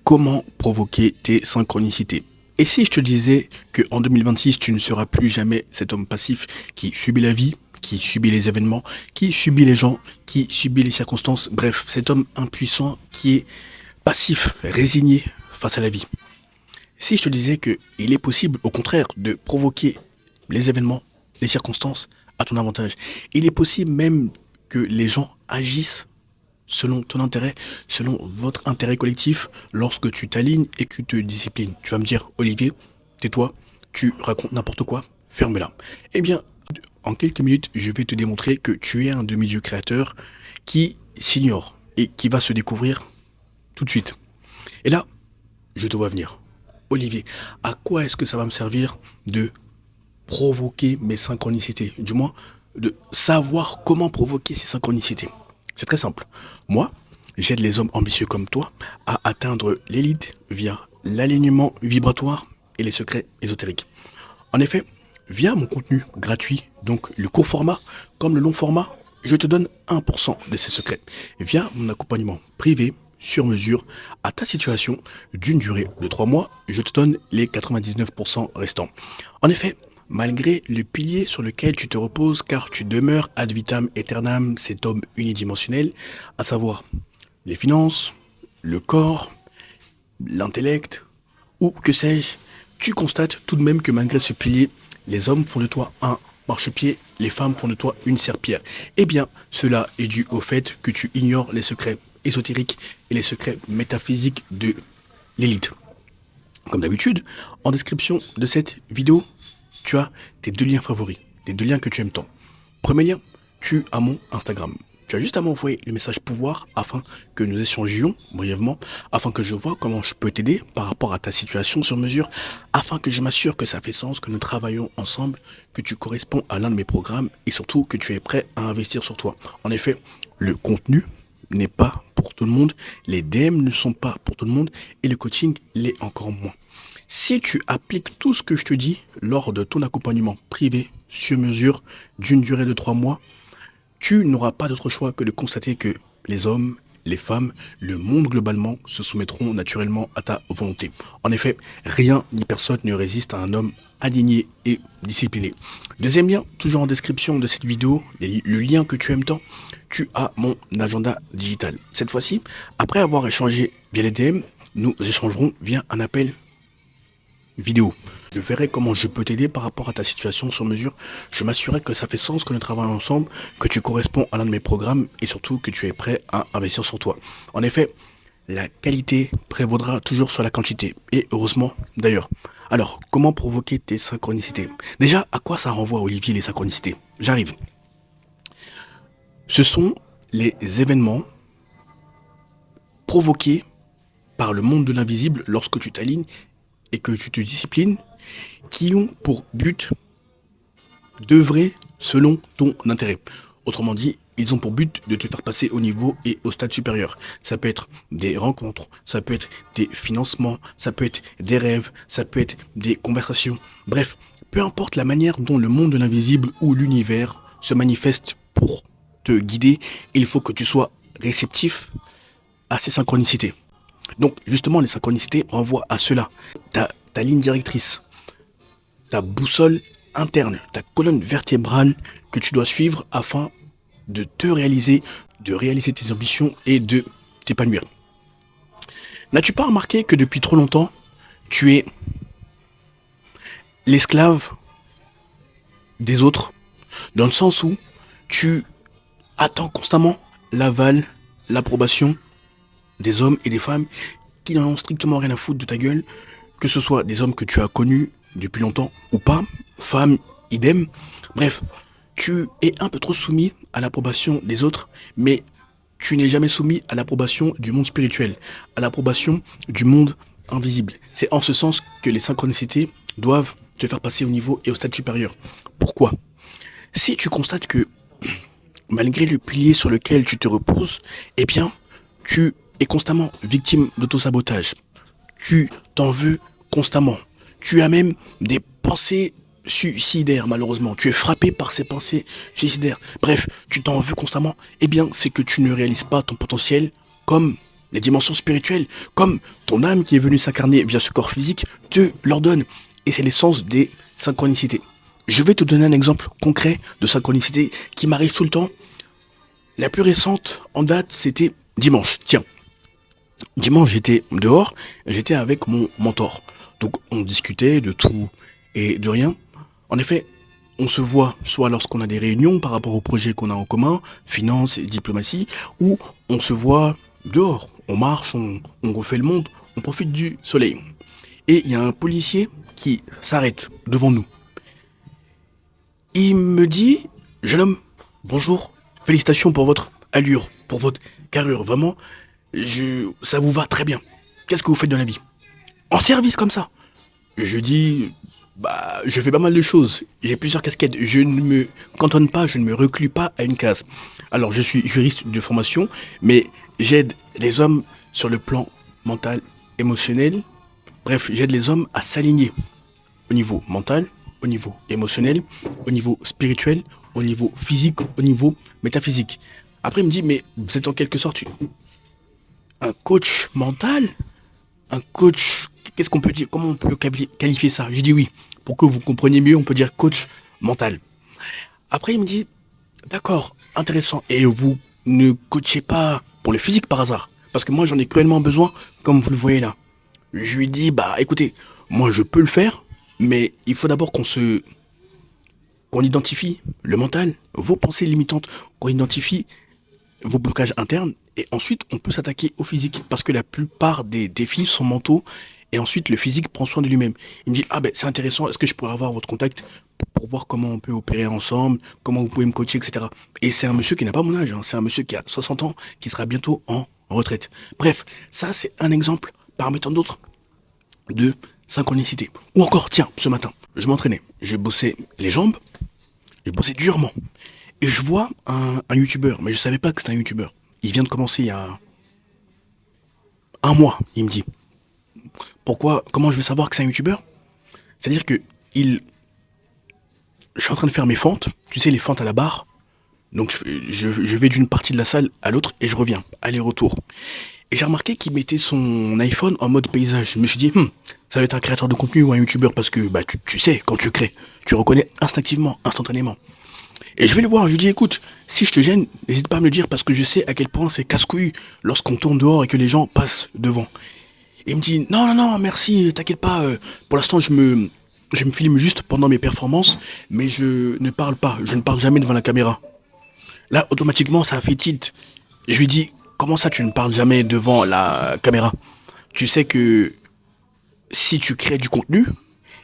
Comment provoquer tes synchronicités? Et si je te disais qu'en 2026, tu ne seras plus jamais cet homme passif qui subit la vie, qui subit les événements, qui subit les gens, qui subit les circonstances, bref, cet homme impuissant qui est passif, résigné face à la vie. Si je te disais qu'il est possible, au contraire, de provoquer les événements, les circonstances à ton avantage, il est possible même que les gens agissent selon ton intérêt, selon votre intérêt collectif, lorsque tu t'alignes et que tu te disciplines. Tu vas me dire, Olivier, tais-toi, tu racontes n'importe quoi, ferme-la. Eh bien, en quelques minutes, je vais te démontrer que tu es un demi-dieu créateur qui s'ignore et qui va se découvrir tout de suite. Et là, je te vois venir. Olivier, à quoi est-ce que ça va me servir de provoquer mes synchronicités? Du moins, de savoir comment provoquer ces synchronicités. C'est très simple. Moi, j'aide les hommes ambitieux comme toi à atteindre l'élite via l'alignement vibratoire et les secrets ésotériques. En effet, via mon contenu gratuit, donc le court format comme le long format, je te donne 1% de ces secrets. Via mon accompagnement privé, sur mesure, à ta situation, d'une durée de 3 mois, je te donne les 99% restants. En effet, malgré le pilier sur lequel tu te reposes, car tu demeures ad vitam aeternam, cet homme unidimensionnel, à savoir les finances, le corps, l'intellect, ou que sais-je, tu constates tout de même que malgré ce pilier, les hommes font de toi un marchepied, les femmes font de toi une serpillière. Eh bien, cela est dû au fait que tu ignores les secrets ésotériques et les secrets métaphysiques de l'élite. Comme d'habitude, en description de cette vidéo, tu as tes 2 liens favoris, les 2 liens que tu aimes tant. Premier lien, tu as mon Instagram. Tu as juste à m'envoyer le message pouvoir afin que nous échangions brièvement, afin que je vois comment je peux t'aider par rapport à ta situation sur mesure, afin que je m'assure que ça fait sens, que nous travaillons ensemble, que tu corresponds à l'un de mes programmes et surtout que tu es prêt à investir sur toi. En effet, le contenu n'est pas pour tout le monde, les DM ne sont pas pour tout le monde et le coaching l'est encore moins. Si tu appliques tout ce que je te dis lors de ton accompagnement privé sur mesure d'une durée de 3 mois, tu n'auras pas d'autre choix que de constater que les hommes, les femmes, le monde globalement se soumettront naturellement à ta volonté. En effet, rien ni personne ne résiste à un homme aligné et discipliné. Deuxième lien, toujours en description de cette vidéo, le lien que tu aimes tant, tu as mon agenda digital. Cette fois-ci, après avoir échangé via les DM, nous échangerons via un appel vidéo. Je verrai comment je peux t'aider par rapport à ta situation sur mesure. Je m'assurerai que ça fait sens, que nous travaillons ensemble, que tu corresponds à l'un de mes programmes et surtout que tu es prêt à investir sur toi. En effet, la qualité prévaudra toujours sur la quantité. Et heureusement d'ailleurs. Alors, comment provoquer tes synchronicités? Déjà, à quoi ça renvoie, Olivier, les synchronicités? J'arrive. Ce sont les événements provoqués par le monde de l'invisible lorsque tu t'alignes et que tu te disciplines, qui ont pour but d'œuvrer selon ton intérêt. Autrement dit, ils ont pour but de te faire passer au niveau et au stade supérieur. Ça peut être des rencontres, ça peut être des financements, ça peut être des rêves, ça peut être des conversations. Bref, peu importe la manière dont le monde de l'invisible ou l'univers se manifeste pour te guider, il faut que tu sois réceptif à ces synchronicités. Donc justement, les synchronicités renvoient à cela. Ta ligne directrice, ta boussole interne, ta colonne vertébrale que tu dois suivre afin de te réaliser, de réaliser tes ambitions et de t'épanouir. N'as-tu pas remarqué que depuis trop longtemps, tu es l'esclave des autres, dans le sens où tu attends constamment l'aval, l'approbation des hommes et des femmes qui n'en ont strictement rien à foutre de ta gueule, que ce soit des hommes que tu as connus depuis longtemps ou pas, femmes, idem. Bref, tu es un peu trop soumis à l'approbation des autres, mais tu n'es jamais soumis à l'approbation du monde spirituel, à l'approbation du monde invisible. C'est en ce sens que les synchronicités doivent te faire passer au niveau et au stade supérieur. Pourquoi? Si tu constates que, malgré le pilier sur lequel tu te reposes, eh bien, tu es constamment victime d'autosabotage. Tu t'en veux constamment. Tu as même des pensées suicidaires, malheureusement. Tu es frappé par ces pensées suicidaires. Bref, tu t'en veux constamment. Eh bien, c'est que tu ne réalises pas ton potentiel comme les dimensions spirituelles, comme ton âme qui est venue s'incarner via ce corps physique, te l'ordonne. Et c'est l'essence des synchronicités. Je vais te donner un exemple concret de synchronicité qui m'arrive tout le temps. La plus récente en date, c'était dimanche. Tiens, dimanche, j'étais dehors, j'étais avec mon mentor. Donc, on discutait de tout et de rien. En effet, on se voit soit lorsqu'on a des réunions par rapport aux projets qu'on a en commun, finance et diplomatie, ou on se voit dehors. On marche, on refait le monde, on profite du soleil. Et il y a un policier qui s'arrête devant nous. Il me dit, jeune homme, bonjour, félicitations pour votre allure, pour votre carrure, vraiment, ça vous va très bien. Qu'est-ce que vous faites de la vie? En service comme ça. Je dis, bah, je fais pas mal de choses. J'ai plusieurs casquettes. Je ne me cantonne pas, je ne me reclus pas à une case. Alors, je suis juriste de formation, mais j'aide les hommes sur le plan mental, émotionnel. Bref, j'aide les hommes à s'aligner au niveau mental, au niveau émotionnel, au niveau spirituel, au niveau physique, au niveau métaphysique. Après, il me dit, mais vous êtes en quelque sorte un coach mental? Un coach, qu'est-ce qu'on peut dire? Comment on peut qualifier ça? Je dis oui. Pour que vous compreniez mieux, on peut dire coach mental. Après, il me dit, d'accord, intéressant. Et vous ne coachez pas pour le physique par hasard? Parce que moi, j'en ai cruellement besoin, comme vous le voyez là. Je lui dis, bah écoutez, moi je peux le faire, mais il faut d'abord qu'on identifie le mental, vos pensées limitantes, qu'on identifie vos blocages internes, et ensuite on peut s'attaquer au physique, parce que la plupart des défis sont mentaux, et ensuite le physique prend soin de lui-même. Il me dit, ah ben c'est intéressant, est-ce que je pourrais avoir votre contact pour voir comment on peut opérer ensemble, comment vous pouvez me coacher, etc. Et c'est un monsieur qui n'a pas mon âge, hein, c'est un monsieur qui a 60 ans, qui sera bientôt en retraite. Bref, ça c'est un exemple parmi tant d'autres de synchronicité. Ou encore, tiens, ce matin, je m'entraînais, je bossais les jambes, je bossais durement. Et je vois un youtubeur, mais je savais pas que c'était un youtubeur. Il vient de commencer il y a un mois, il me dit. Pourquoi, comment je vais savoir que c'est un youtubeur? C'est-à-dire que je suis en train de faire mes fentes, tu sais, les fentes à la barre. Donc je vais d'une partie de la salle à l'autre et je reviens, aller-retour. Et j'ai remarqué qu'il mettait son iPhone en mode paysage. Je me suis dit, ça va être un créateur de contenu ou un youtubeur parce que bah, tu sais, quand tu crées, tu reconnais instinctivement, instantanément. Et je vais le voir, je lui dis, écoute, si je te gêne, n'hésite pas à me le dire parce que je sais à quel point c'est casse-couille lorsqu'on tourne dehors et que les gens passent devant. Et il me dit, non, non, non, merci, t'inquiète pas, pour l'instant je me filme juste pendant mes performances, mais je ne parle pas, je ne parle jamais devant la caméra. Là, automatiquement, ça a fait tilt. Je lui dis, comment ça tu ne parles jamais devant la caméra? Tu sais que si tu crées du contenu,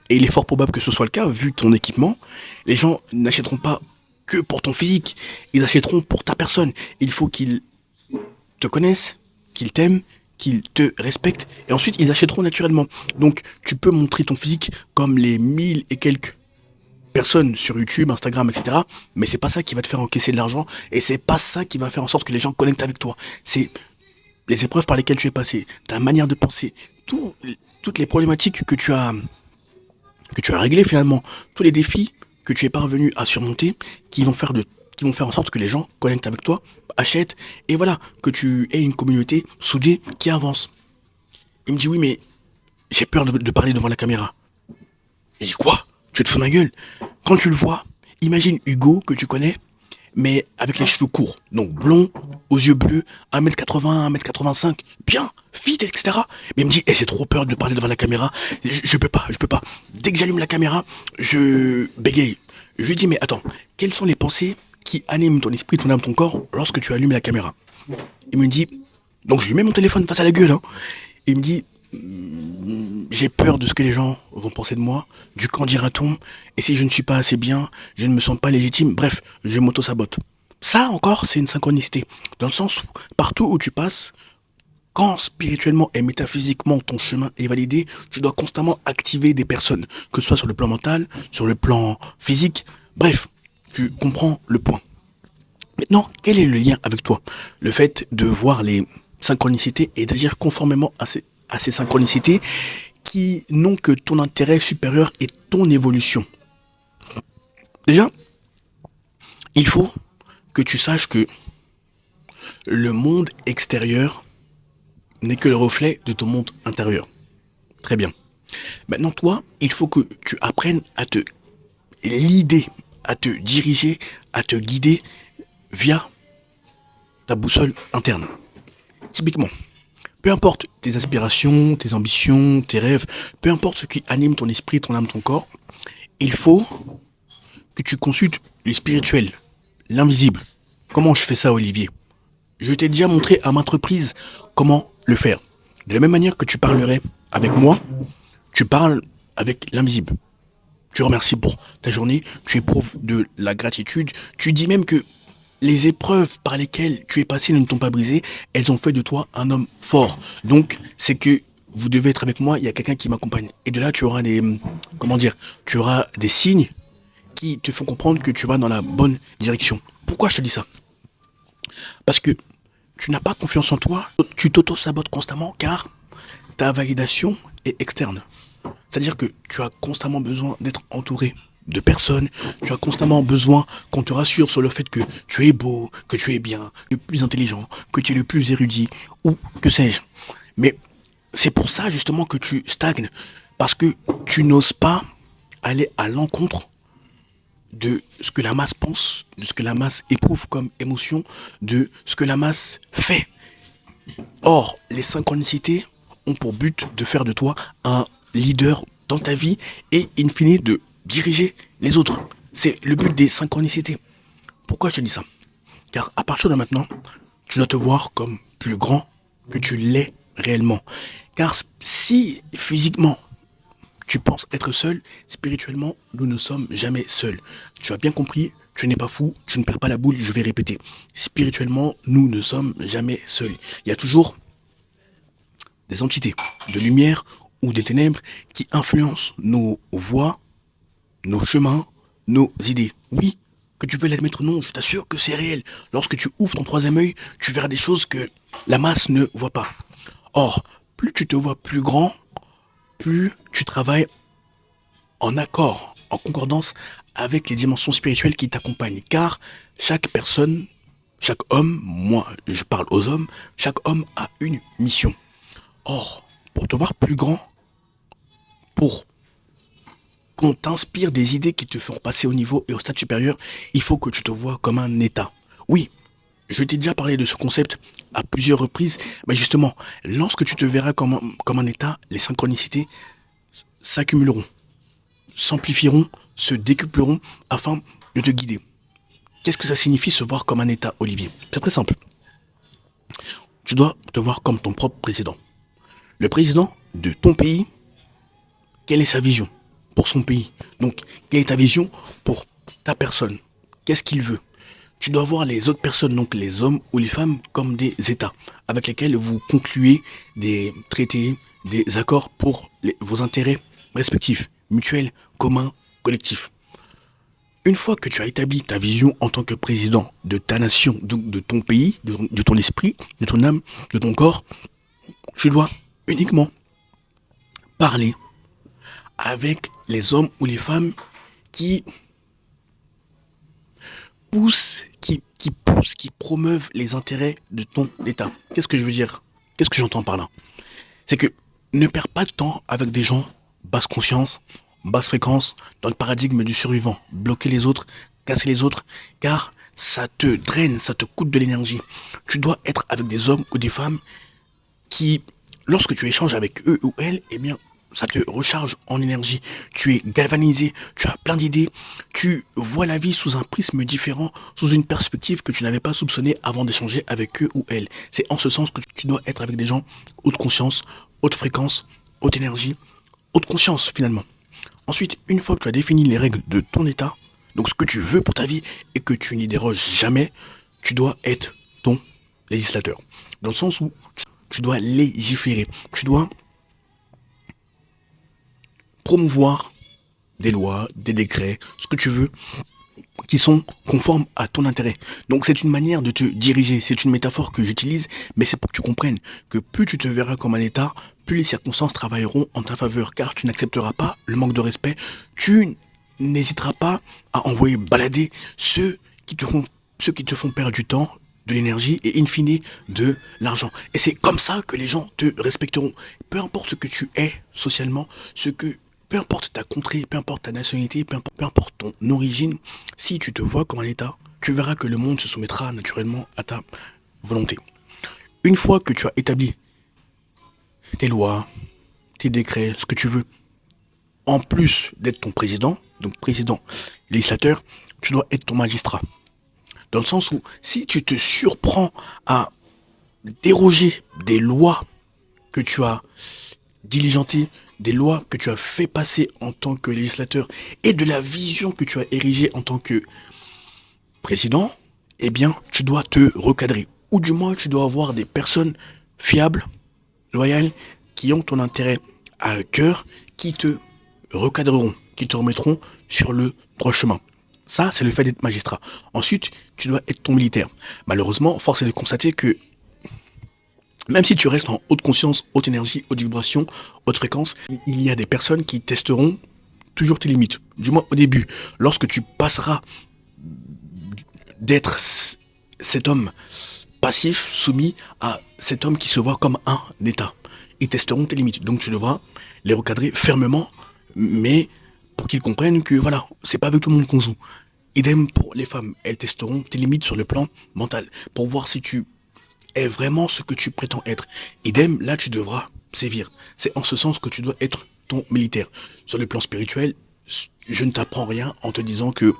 et il est fort probable que ce soit le cas, vu ton équipement, les gens n'achèteront pas que pour ton physique, ils achèteront pour ta personne. Il faut qu'ils te connaissent, qu'ils t'aiment, qu'ils te respectent, et ensuite ils achèteront naturellement. Donc tu peux montrer ton physique comme les 1000 et quelques personnes sur YouTube, Instagram, etc. Mais c'est pas ça qui va te faire encaisser de l'argent, et c'est pas ça qui va faire en sorte que les gens connectent avec toi. C'est les épreuves par lesquelles tu es passé, ta manière de penser, toutes les problématiques que tu as réglées finalement, tous les défis que tu es parvenu à surmonter, qui vont faire en sorte que les gens connectent avec toi, achètent, et voilà, que tu aies une communauté soudée qui avance. Il me dit oui, mais j'ai peur de parler devant la caméra. J'ai dit quoi? Tu te fous de ma gueule? Quand tu le vois, imagine Hugo que tu connais, mais avec les cheveux courts, donc blond, aux yeux bleus, 1m80, 1m85, bien, fit, etc. Mais il me dit, j'ai trop peur de parler devant la caméra, je peux pas, je peux pas. Dès que j'allume la caméra, je bégaye. Je lui dis, mais attends, quelles sont les pensées qui animent ton esprit, ton âme, ton corps lorsque tu allumes la caméra? Il me dit, donc je lui mets mon téléphone face à la gueule, hein. Il me dit, j'ai peur de ce que les gens vont penser de moi, du qu'en dira-t-on, et si je ne suis pas assez bien, je ne me sens pas légitime, bref, je m'auto-sabote. Ça encore, c'est une synchronicité, dans le sens où partout où tu passes, quand spirituellement et métaphysiquement ton chemin est validé, tu dois constamment activer des personnes, que ce soit sur le plan mental, sur le plan physique, bref, tu comprends le point. Maintenant, quel est le lien avec toi? Le fait de voir les synchronicités et d'agir conformément à ces synchronicités qui n'ont que ton intérêt supérieur et ton évolution. Déjà, il faut que tu saches que le monde extérieur n'est que le reflet de ton monde intérieur. Très bien. Maintenant, toi, il faut que tu apprennes à te l'idée, à te diriger, à te guider via ta boussole interne. Typiquement, peu importe tes aspirations, tes ambitions, tes rêves, peu importe ce qui anime ton esprit, ton âme, ton corps, il faut que tu consultes le spirituel, l'invisible. Comment je fais ça, Olivier? Je t'ai déjà montré à maintes reprises comment le faire. De la même manière que tu parlerais avec moi, tu parles avec l'invisible. Tu remercies pour ta journée, tu éprouves de la gratitude, tu dis même que les épreuves par lesquelles tu es passé ne t'ont pas brisé, elles ont fait de toi un homme fort. Donc, c'est que vous devez être avec moi, il y a quelqu'un qui m'accompagne. Et de là, tu auras des, comment dire, tu auras des signes qui te font comprendre que tu vas dans la bonne direction. Pourquoi je te dis ça? Parce que tu n'as pas confiance en toi, tu t'auto-sabotes constamment car ta validation est externe. C'est-à-dire que tu as constamment besoin d'être entouré de personnes, tu as constamment besoin qu'on te rassure sur le fait que tu es beau, que tu es bien, le plus intelligent, que tu es le plus érudit, ou que sais-je. Mais c'est pour ça justement que tu stagnes, parce que tu n'oses pas aller à l'encontre de ce que la masse pense, de ce que la masse éprouve comme émotion, de ce que la masse fait. Or, les synchronicités ont pour but de faire de toi un leader dans ta vie et, in fine, de diriger les autres. C'est le but des synchronicités. Pourquoi je te dis ça? Car à partir de maintenant, tu dois te voir comme plus grand que tu l'es réellement. Car si physiquement tu penses être seul, spirituellement, nous ne sommes jamais seuls. Tu as bien compris, tu n'es pas fou, tu ne perds pas la boule, je vais répéter. Spirituellement, nous ne sommes jamais seuls. Il y a toujours des entités de lumière ou des ténèbres qui influencent nos voies, nos chemins, nos idées. Oui, que tu veux l'admettre ou non, je t'assure que c'est réel. Lorsque tu ouvres ton troisième œil, tu verras des choses que la masse ne voit pas. Or, plus tu te vois plus grand, plus tu travailles en accord, en concordance avec les dimensions spirituelles qui t'accompagnent. Car chaque personne, chaque homme, moi je parle aux hommes, chaque homme a une mission. Or, pour te voir plus grand, pour qu'on t'inspire des idées qui te feront passer au niveau et au stade supérieur, il faut que tu te vois comme un état. Oui, je t'ai déjà parlé de ce concept à plusieurs reprises, mais justement, lorsque tu te verras comme un état, les synchronicités s'accumuleront, s'amplifieront, se décupleront afin de te guider. Qu'est-ce que ça signifie se voir comme un état, Olivier? C'est très simple. Tu dois te voir comme ton propre président. Le président de ton pays, quelle est sa vision pour son pays? Donc, quelle est ta vision pour ta personne? Qu'est-ce qu'il veut? Tu dois voir les autres personnes, donc les hommes ou les femmes, comme des États avec lesquels vous concluez des traités, des accords pour vos intérêts respectifs, mutuels, communs, collectifs. Une fois que tu as établi ta vision en tant que président de ta nation, donc de ton pays, de ton esprit, de ton âme, de ton corps, tu dois uniquement parler avec les hommes ou les femmes qui poussent, qui promeuvent les intérêts de ton État. Qu'est-ce que je veux dire? Qu'est-ce que j'entends par là? C'est que ne perds pas de temps avec des gens basse conscience, basse fréquence, dans le paradigme du survivant. Bloquer les autres, casser les autres, car ça te draine, ça te coûte de l'énergie. Tu dois être avec des hommes ou des femmes qui, lorsque tu échanges avec eux ou elles, eh bien, ça te recharge en énergie. Tu es galvanisé, tu as plein d'idées, tu vois la vie sous un prisme différent, sous une perspective que tu n'avais pas soupçonnée avant d'échanger avec eux ou elles. C'est en ce sens que tu dois être avec des gens haute conscience, haute fréquence, haute énergie, haute conscience finalement. Ensuite, une fois que tu as défini les règles de ton état, donc ce que tu veux pour ta vie et que tu n'y déroges jamais, tu dois être ton législateur. Dans le sens où tu dois légiférer, tu dois promouvoir des lois, des décrets, ce que tu veux, qui sont conformes à ton intérêt. Donc c'est une manière de te diriger, c'est une métaphore que j'utilise, mais c'est pour que tu comprennes que plus tu te verras comme un état, plus les circonstances travailleront en ta faveur, car tu n'accepteras pas le manque de respect, tu n'hésiteras pas à envoyer balader ceux qui te font perdre du temps, de l'énergie et in fine de l'argent. Et c'est comme ça que les gens te respecteront. Peu importe ce que tu es socialement, peu importe ta contrée, peu importe ta nationalité, peu importe ton origine, si tu te vois comme un État, tu verras que le monde se soumettra naturellement à ta volonté. Une fois que tu as établi tes lois, tes décrets, ce que tu veux, en plus d'être ton président, donc président législateur, tu dois être ton magistrat. Dans le sens où si tu te surprends à déroger des lois que tu as diligentées, des lois que tu as fait passer en tant que législateur et de la vision que tu as érigée en tant que président, eh bien, tu dois te recadrer. Ou du moins, tu dois avoir des personnes fiables, loyales, qui ont ton intérêt à cœur, qui te recadreront, qui te remettront sur le droit chemin. Ça, c'est le fait d'être magistrat. Ensuite, tu dois être ton militaire. Malheureusement, force est de constater que même si tu restes en haute conscience, haute énergie, haute vibration, haute fréquence, il y a des personnes qui testeront toujours tes limites. Du moins au début, lorsque tu passeras d'être cet homme passif, soumis à cet homme qui se voit comme un État. Ils testeront tes limites. Donc tu devras les recadrer fermement, mais pour qu'ils comprennent que voilà, c'est pas avec tout le monde qu'on joue. Idem pour les femmes, elles testeront tes limites sur le plan mental, pour voir si tu es vraiment ce que tu prétends être. Idem, là tu devras sévir. C'est en ce sens que tu dois être ton militaire. Sur le plan spirituel, je ne t'apprends rien en te disant que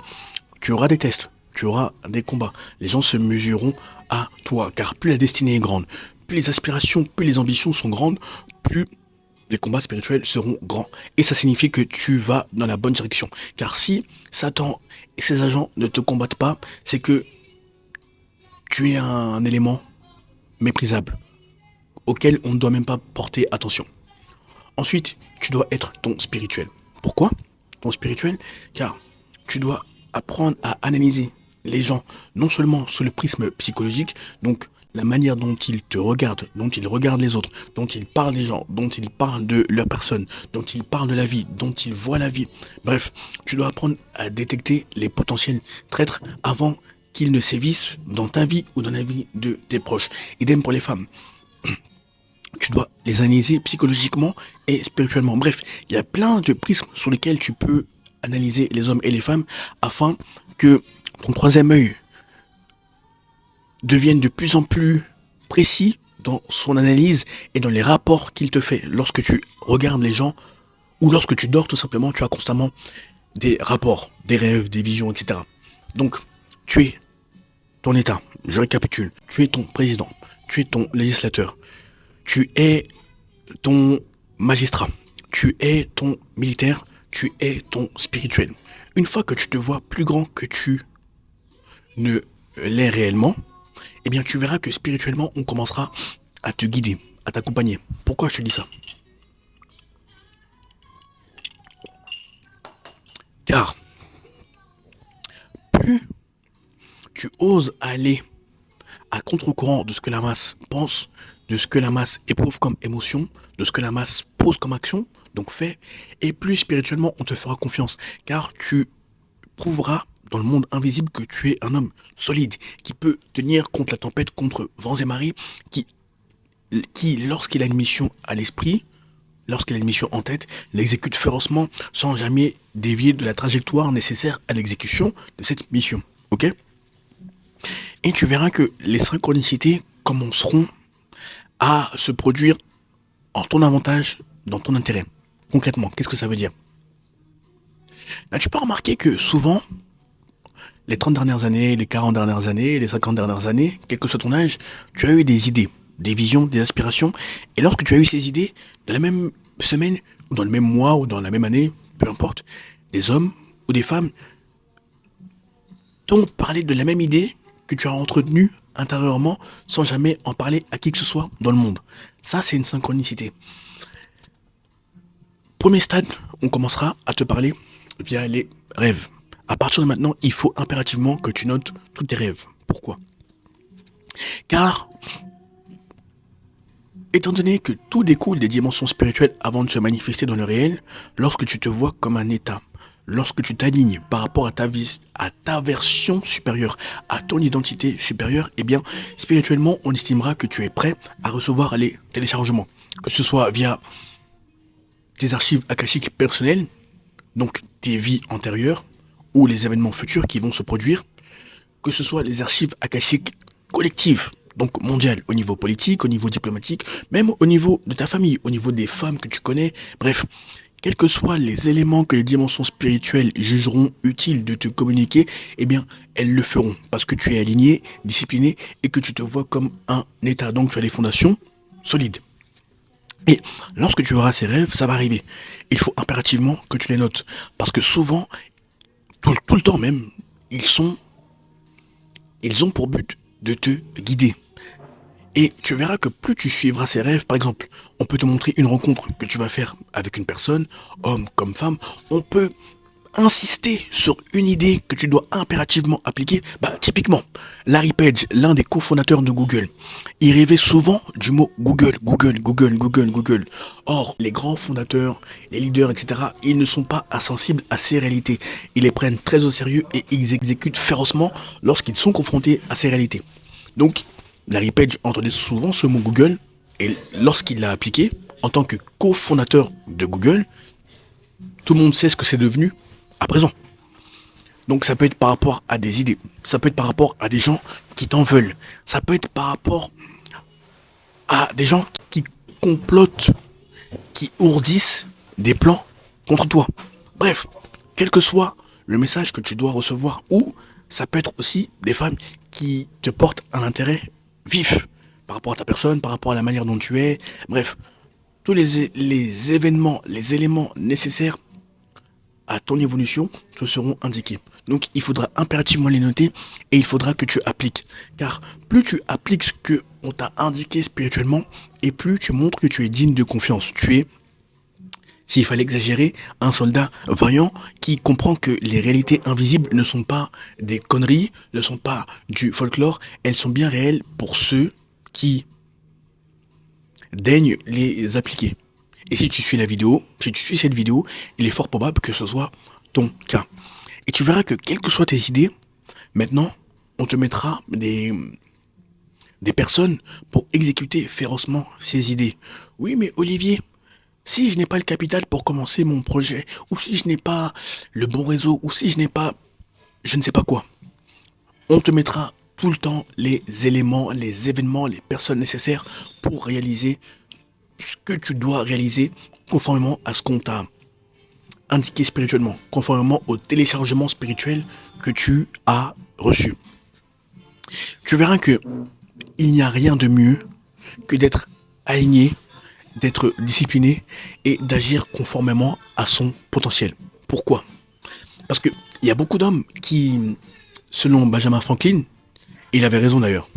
tu auras des tests, tu auras des combats. Les gens se mesureront à toi, car plus la destinée est grande, plus les aspirations, plus les ambitions sont grandes, plus les combats spirituels seront grands. Et ça signifie que tu vas dans la bonne direction. Car si Satan et ses agents ne te combattent pas, c'est que tu es un élément méprisable, auquel on ne doit même pas porter attention. Ensuite, tu dois être ton spirituel. Pourquoi ton spirituel? Car tu dois apprendre à analyser les gens, non seulement sous le prisme psychologique, donc la manière dont ils te regardent, dont ils regardent les autres, dont ils parlent des gens, dont ils parlent de leur personne, dont ils parlent de la vie, dont ils voient la vie. Bref, tu dois apprendre à détecter les potentiels traîtres avant qu'ils ne sévissent dans ta vie ou dans la vie de tes proches. Idem pour les femmes. Tu dois les analyser psychologiquement et spirituellement. Bref, il y a plein de prismes sur lesquels tu peux analyser les hommes et les femmes afin que ton troisième œil devienne de plus en plus précis dans son analyse et dans les rapports qu'il te fait. Lorsque tu regardes les gens ou lorsque tu dors tout simplement, tu as constamment des rapports, des rêves, des visions, etc. Donc, tu es ton État, je récapitule, tu es ton président, tu es ton législateur, tu es ton magistrat, tu es ton militaire, tu es ton spirituel. Une fois que tu te vois plus grand que tu ne l'es réellement, eh bien tu verras que spirituellement on commencera à te guider, à t'accompagner. Pourquoi je te dis ça? Car plus tu oses aller à contre-courant de ce que la masse pense, de ce que la masse éprouve comme émotion, de ce que la masse pose comme action, donc fait, et plus spirituellement on te fera confiance, car tu prouveras dans le monde invisible que tu es un homme solide, qui peut tenir contre la tempête, contre vents et marées, qui lorsqu'il a une mission à l'esprit, lorsqu'il a une mission en tête, l'exécute férocement sans jamais dévier de la trajectoire nécessaire à l'exécution de cette mission. Ok? Et tu verras que les synchronicités commenceront à se produire en ton avantage, dans ton intérêt. Concrètement, qu'est-ce que ça veut dire? Là, tu peux remarquer que souvent, les 30 dernières années, les 40 dernières années, les 50 dernières années, quel que soit ton âge, tu as eu des idées, des visions, des aspirations. Et lorsque tu as eu ces idées, dans la même semaine, ou dans le même mois, ou dans la même année, peu importe, des hommes ou des femmes t'ont parlé de la même idée que tu as entretenue intérieurement sans jamais en parler à qui que ce soit dans le monde. Ça, c'est une synchronicité. Premier stade, on commencera à te parler via les rêves. À partir de maintenant, il faut impérativement que tu notes tous tes rêves. Pourquoi? Car, étant donné que tout découle des dimensions spirituelles avant de se manifester dans le réel, lorsque tu te vois comme un état, lorsque tu t'alignes par rapport à ta version supérieure, à ton identité supérieure, eh bien, spirituellement, on estimera que tu es prêt à recevoir les téléchargements. Que ce soit via tes archives akashiques personnelles, donc tes vies antérieures, ou les événements futurs qui vont se produire, que ce soit les archives akashiques collectives, donc mondiales, au niveau politique, au niveau diplomatique, même au niveau de ta famille, au niveau des femmes que tu connais, bref, quels que soient les éléments que les dimensions spirituelles jugeront utiles de te communiquer, eh bien, elles le feront, parce que tu es aligné, discipliné, et que tu te vois comme un état, donc tu as des fondations solides. Et lorsque tu auras ces rêves, ça va arriver. Il faut impérativement que tu les notes, parce que souvent, tout le temps même, ils ont pour but de te guider. Et tu verras que plus tu suivras ces rêves, par exemple, on peut te montrer une rencontre que tu vas faire avec une personne, homme comme femme, on peut insister sur une idée que tu dois impérativement appliquer. Bah, typiquement, Larry Page, l'un des cofondateurs de Google, il rêvait souvent du mot Google, Google, Google, Google, Google. Or, les grands fondateurs, les leaders, etc., ils ne sont pas insensibles à ces réalités. Ils les prennent très au sérieux et ils exécutent férocement lorsqu'ils sont confrontés à ces réalités. Donc, Larry Page entendait souvent ce mot Google, et lorsqu'il l'a appliqué, en tant que cofondateur de Google, tout le monde sait ce que c'est devenu à présent. Donc ça peut être par rapport à des idées, ça peut être par rapport à des gens qui t'en veulent, ça peut être par rapport à des gens qui complotent, qui ourdissent des plans contre toi. Bref, quel que soit le message que tu dois recevoir, ou ça peut être aussi des femmes qui te portent un intérêt vif par rapport à ta personne, par rapport à la manière dont tu es, bref, tous les événements, les éléments nécessaires à ton évolution te seront indiqués. Donc il faudra impérativement les noter et il faudra que tu appliques. Car plus tu appliques ce que on t'a indiqué spirituellement et plus tu montres que tu es digne de confiance. Tu es, s'il fallait exagérer, un soldat vaillant qui comprend que les réalités invisibles ne sont pas des conneries, ne sont pas du folklore, elles sont bien réelles pour ceux qui daignent les appliquer. Et si tu suis la vidéo, si tu suis cette vidéo, il est fort probable que ce soit ton cas. Et tu verras que quelles que soient tes idées, maintenant, on te mettra des personnes pour exécuter férocement ces idées. Oui, mais Olivier, si je n'ai pas le capital pour commencer mon projet, ou si je n'ai pas le bon réseau, ou si je n'ai pas je ne sais pas quoi, on te mettra tout le temps les éléments, les événements, les personnes nécessaires pour réaliser ce que tu dois réaliser conformément à ce qu'on t'a indiqué spirituellement, conformément au téléchargement spirituel que tu as reçu. Tu verras que il n'y a rien de mieux que d'être aligné, d'être discipliné et d'agir conformément à son potentiel. Pourquoi? Parce que il y a beaucoup d'hommes qui, selon Benjamin Franklin, il avait raison d'ailleurs,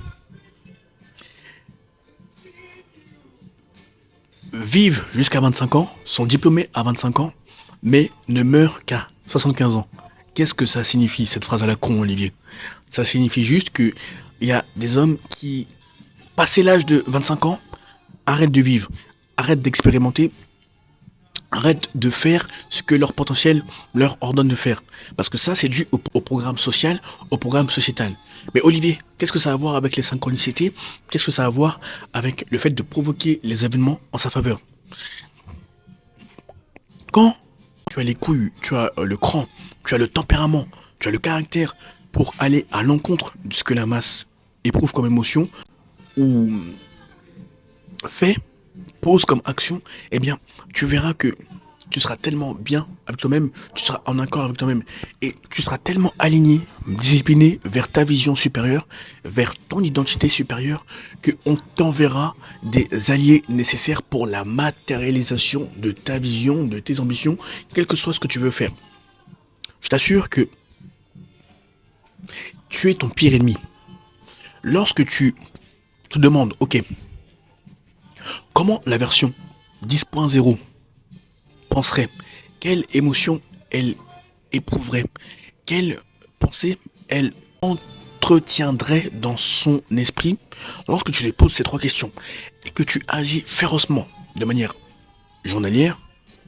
vivent jusqu'à 25 ans, sont diplômés à 25 ans, mais ne meurent qu'à 75 ans. Qu'est-ce que ça signifie, cette phrase à la con, Olivier? Ça signifie juste que il y a des hommes qui, passé l'âge de 25 ans, arrêtent de vivre, arrêtent d'expérimenter, arrêtent de faire ce que leur potentiel leur ordonne de faire. Parce que ça, c'est dû au programme social, au programme sociétal. Mais Olivier, qu'est-ce que ça a à voir avec les synchronicités? Qu'est-ce que ça a à voir avec le fait de provoquer les événements en sa faveur? Quand tu as les couilles, tu as le cran, tu as le tempérament, tu as le caractère pour aller à l'encontre de ce que la masse éprouve comme émotion ou fait, pose comme action, eh bien, tu verras que tu seras tellement bien avec toi-même, tu seras en accord avec toi-même et tu seras tellement aligné, discipliné vers ta vision supérieure, vers ton identité supérieure, que on t'enverra des alliés nécessaires pour la matérialisation de ta vision, de tes ambitions, quel que soit ce que tu veux faire. Je t'assure que tu es ton pire ennemi. Lorsque tu te demandes, ok, comment la version 10.0 penserait, quelle émotion elle éprouverait, quelle pensée elle entretiendrait dans son esprit lorsque tu lui poses ces trois questions et que tu agis férocement de manière journalière,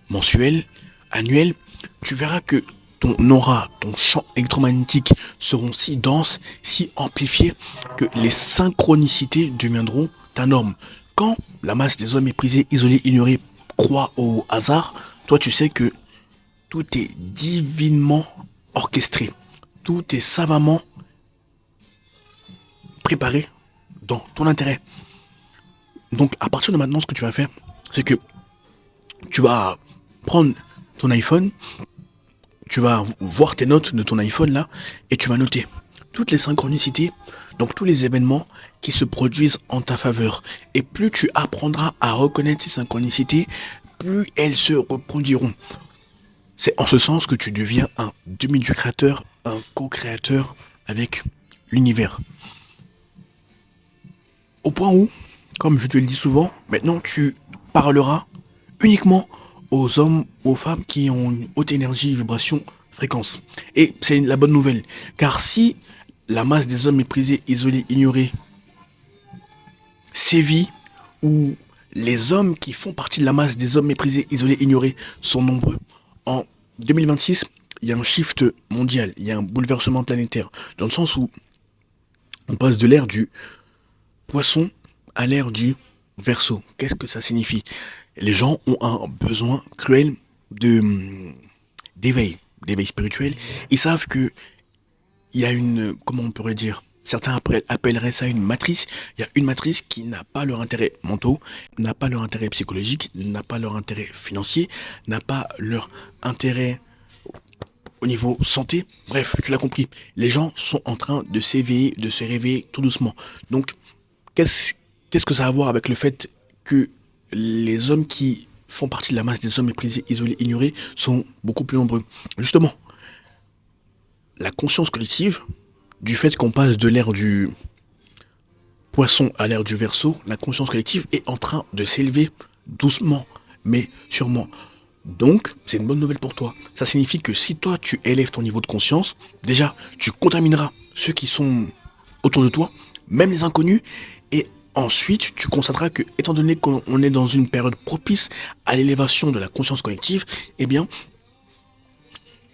mensuelle, annuelle, tu verras que ton aura, ton champ électromagnétique seront si denses, si amplifiés que les synchronicités deviendront ta norme. Quand la masse des hommes méprisés, isolés, ignorés croit au hasard, toi tu sais que tout est divinement orchestré, tout est savamment préparé dans ton intérêt. Donc à partir de maintenant, ce que tu vas faire, c'est que tu vas prendre ton iPhone, tu vas voir tes notes de ton iPhone là, et tu vas noter toutes les synchronicités, donc tous les événements qui se produisent en ta faveur. Et plus tu apprendras à reconnaître ces synchronicités, plus elles se reproduiront. C'est en ce sens que tu deviens un demi-dieu créateur, un co-créateur avec l'univers. Au point où, comme je te le dis souvent, maintenant tu parleras uniquement aux hommes, aux femmes qui ont une haute énergie, vibration, fréquence. Et c'est la bonne nouvelle. Car si la masse des hommes méprisés, isolés, ignorés sévit, ou les hommes qui font partie de la masse des hommes méprisés, isolés, ignorés sont nombreux, en 2026, il y a un shift mondial, il y a un bouleversement planétaire, dans le sens où on passe de l'ère du Poisson à l'ère du Verseau. Qu'est-ce que ça signifie? Les gens ont un besoin cruel de d'éveil, d'éveil spirituel. Ils savent que il y a une, comment on pourrait dire, certains appelleraient ça une matrice. Il y a une matrice qui n'a pas leur intérêt mentaux, n'a pas leur intérêt psychologique, n'a pas leur intérêt financier, n'a pas leur intérêt au niveau santé. Bref, tu l'as compris. Les gens sont en train de s'éveiller, de se réveiller tout doucement. Donc, qu'est-ce que ça a à voir avec le fait que les hommes qui font partie de la masse des hommes méprisés, isolés, ignorés sont beaucoup plus nombreux? Justement, la conscience collective, du fait qu'on passe de l'ère du Poisson à l'ère du Verseau, la conscience collective est en train de s'élever doucement, mais sûrement. Donc, c'est une bonne nouvelle pour toi. Ça signifie que si toi, tu élèves ton niveau de conscience, déjà, tu contamineras ceux qui sont autour de toi, même les inconnus, et ensuite, tu constateras que, étant donné qu'on est dans une période propice à l'élévation de la conscience collective, eh bien,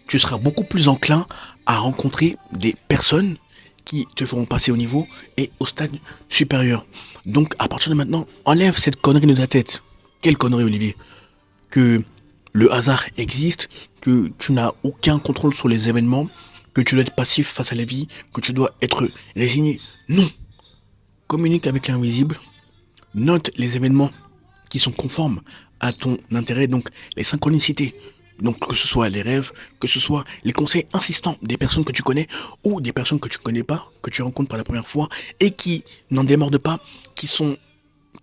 tu seras beaucoup plus enclin à rencontrer des personnes qui te feront passer au niveau et au stade supérieur. Donc, à partir de maintenant, enlève cette connerie de ta tête. Quelle connerie, Olivier? Que le hasard existe, que tu n'as aucun contrôle sur les événements, que tu dois être passif face à la vie, que tu dois être résigné. Non! Communique avec l'invisible, note les événements qui sont conformes à ton intérêt, donc les synchronicités. Donc que ce soit les rêves, que ce soit les conseils insistants des personnes que tu connais ou des personnes que tu connais pas, que tu rencontres pour la première fois et qui n'en démordent pas, qui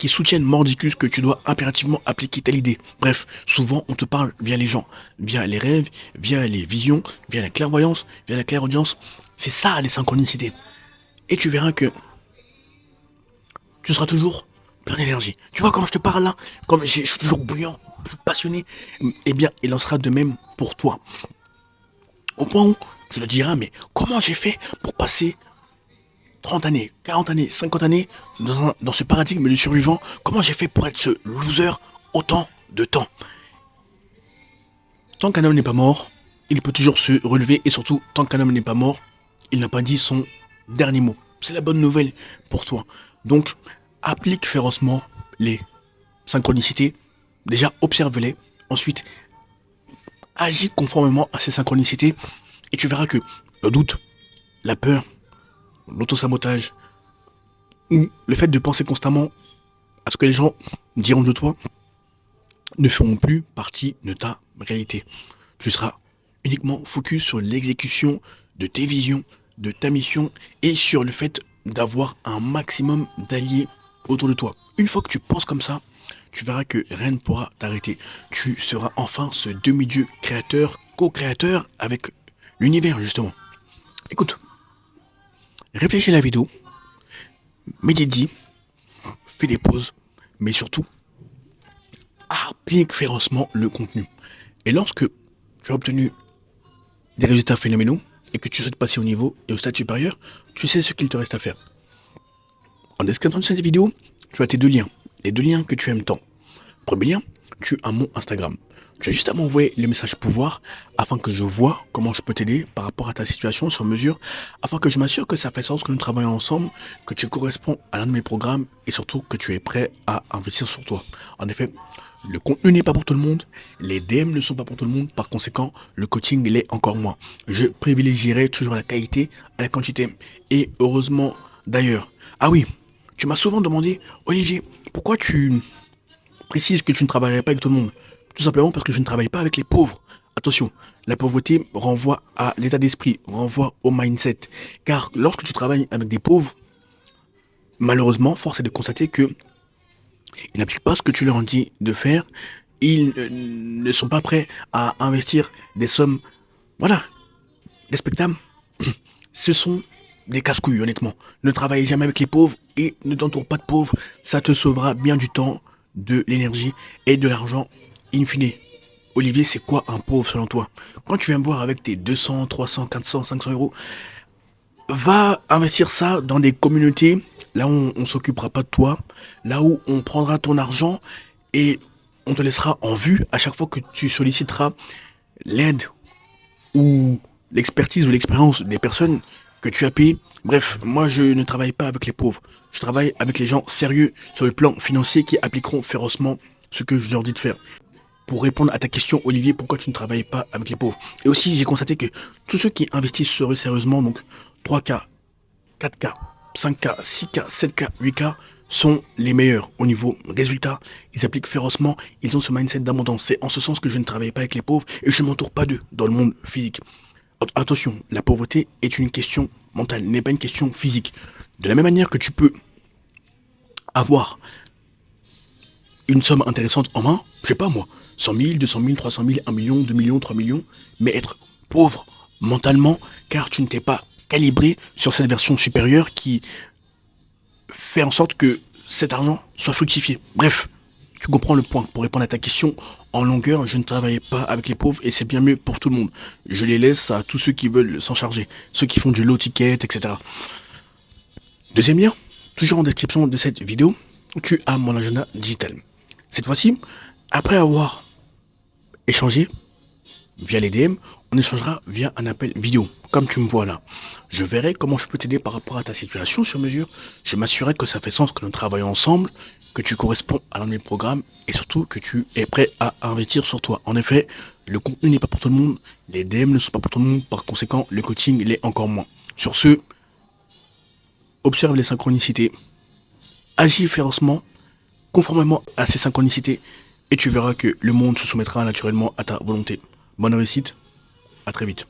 soutiennent mordicus que tu dois impérativement appliquer telle idée. Bref, souvent on te parle via les gens, via les rêves, via les visions, via la clairvoyance, via la clairaudience. C'est ça les synchronicités. Et tu verras que tu seras toujours plein d'énergie. Tu vois, comme je te parle là, comme je suis toujours bouillant, passionné, eh bien, il en sera de même pour toi. Au point où tu te diras, mais comment j'ai fait pour passer 30 années, 40 années, 50 années dans ce paradigme du survivant? Comment j'ai fait pour être ce loser autant de temps? Tant qu'un homme n'est pas mort, il peut toujours se relever, et surtout, tant qu'un homme n'est pas mort, il n'a pas dit son dernier mot. C'est la bonne nouvelle pour toi. Donc, applique férocement les synchronicités. Déjà, observe-les. Ensuite, agis conformément à ces synchronicités. Et tu verras que le doute, la peur, l'autosabotage, ou le fait de penser constamment à ce que les gens diront de toi, ne feront plus partie de ta réalité. Tu seras uniquement focus sur l'exécution de tes visions, de ta mission, et sur le fait d'avoir un maximum d'alliés autour de toi. Une fois que tu penses comme ça, tu verras que rien ne pourra t'arrêter. Tu seras enfin ce demi-dieu créateur, co-créateur avec l'univers, justement. Écoute, réfléchis à la vidéo, médite-y, fais des pauses, mais surtout, applique férocement le contenu. Et lorsque tu as obtenu des résultats phénoménaux et que tu souhaites passer au niveau et au stade supérieur, tu sais ce qu'il te reste à faire. En description de cette vidéo, tu as tes deux liens, les deux liens que tu aimes tant. Premier lien, tu as mon Instagram. Tu as juste à m'envoyer le message pouvoir afin que je vois comment je peux t'aider par rapport à ta situation sur mesure, afin que je m'assure que ça fait sens que nous travaillons ensemble, que tu corresponds à l'un de mes programmes et surtout que tu es prêt à investir sur toi. En effet, le contenu n'est pas pour tout le monde, les DM ne sont pas pour tout le monde, par conséquent, le coaching l'est encore moins. Je privilégierai toujours la qualité à la quantité. Et heureusement d'ailleurs. Ah oui, tu m'as souvent demandé, Olivier, pourquoi tu précises que tu ne travaillerais pas avec tout le monde? Tout simplement parce que je ne travaille pas avec les pauvres. Attention, la pauvreté renvoie à l'état d'esprit, renvoie au mindset. Car lorsque tu travailles avec des pauvres, malheureusement, force est de constater que ils n'appliquent pas ce que tu leur dis de faire. Ils ne sont pas prêts à investir des sommes, voilà, respectables. Ce sont des casse-couilles, honnêtement. Ne travaille jamais avec les pauvres et ne t'entoure pas de pauvres. Ça te sauvera bien du temps, de l'énergie et de l'argent. In fine, Olivier, c'est quoi un pauvre selon toi? Quand tu viens me voir avec tes 200, 300, 400, 500 euros, va investir ça dans des communautés, là où on s'occupera pas de toi, là où on prendra ton argent et on te laissera en vue à chaque fois que tu solliciteras l'aide ou l'expertise ou l'expérience des personnes que tu as payées. Bref, moi je ne travaille pas avec les pauvres. Je travaille avec les gens sérieux sur le plan financier qui appliqueront férocement ce que je leur dis de faire. Pour répondre à ta question, Olivier, pourquoi tu ne travailles pas avec les pauvres? Et aussi, j'ai constaté que tous ceux qui investissent sérieusement, donc 3K, 4K, 5K, 6K, 7K, 8K, sont les meilleurs au niveau résultat. Ils appliquent férocement, ils ont ce mindset d'abondance. C'est en ce sens que je ne travaille pas avec les pauvres et je ne m'entoure pas d'eux dans le monde physique. Attention, la pauvreté est une question mentale, n'est pas une question physique. De la même manière que tu peux avoir une somme intéressante en main, je sais pas moi, 100 000, 200 000, 300 000, 1 million, 2 millions, 3 millions, mais être pauvre mentalement car tu ne t'es pas calibré sur cette version supérieure qui fait en sorte que cet argent soit fructifié. Bref, tu comprends le point. Pour répondre à ta question, en longueur, je ne travaille pas avec les pauvres et c'est bien mieux pour tout le monde. Je les laisse à tous ceux qui veulent s'en charger, ceux qui font du low ticket, etc. Deuxième lien, toujours en description de cette vidéo, tu as mon agenda digital. Cette fois-ci, après avoir échangé via les DM, on échangera via un appel vidéo, comme tu me vois là. Je verrai comment je peux t'aider par rapport à ta situation sur mesure. Je m'assurerai que ça fait sens que nous travaillons ensemble, que tu corresponds à l'un de mes programmes et surtout que tu es prêt à investir sur toi. En effet, le contenu n'est pas pour tout le monde, les DM ne sont pas pour tout le monde, par conséquent, le coaching l'est encore moins. Sur ce, observe les synchronicités, agis férocement, conformément à ces synchronicités, et tu verras que le monde se soumettra naturellement à ta volonté. Bonne réussite, à très vite.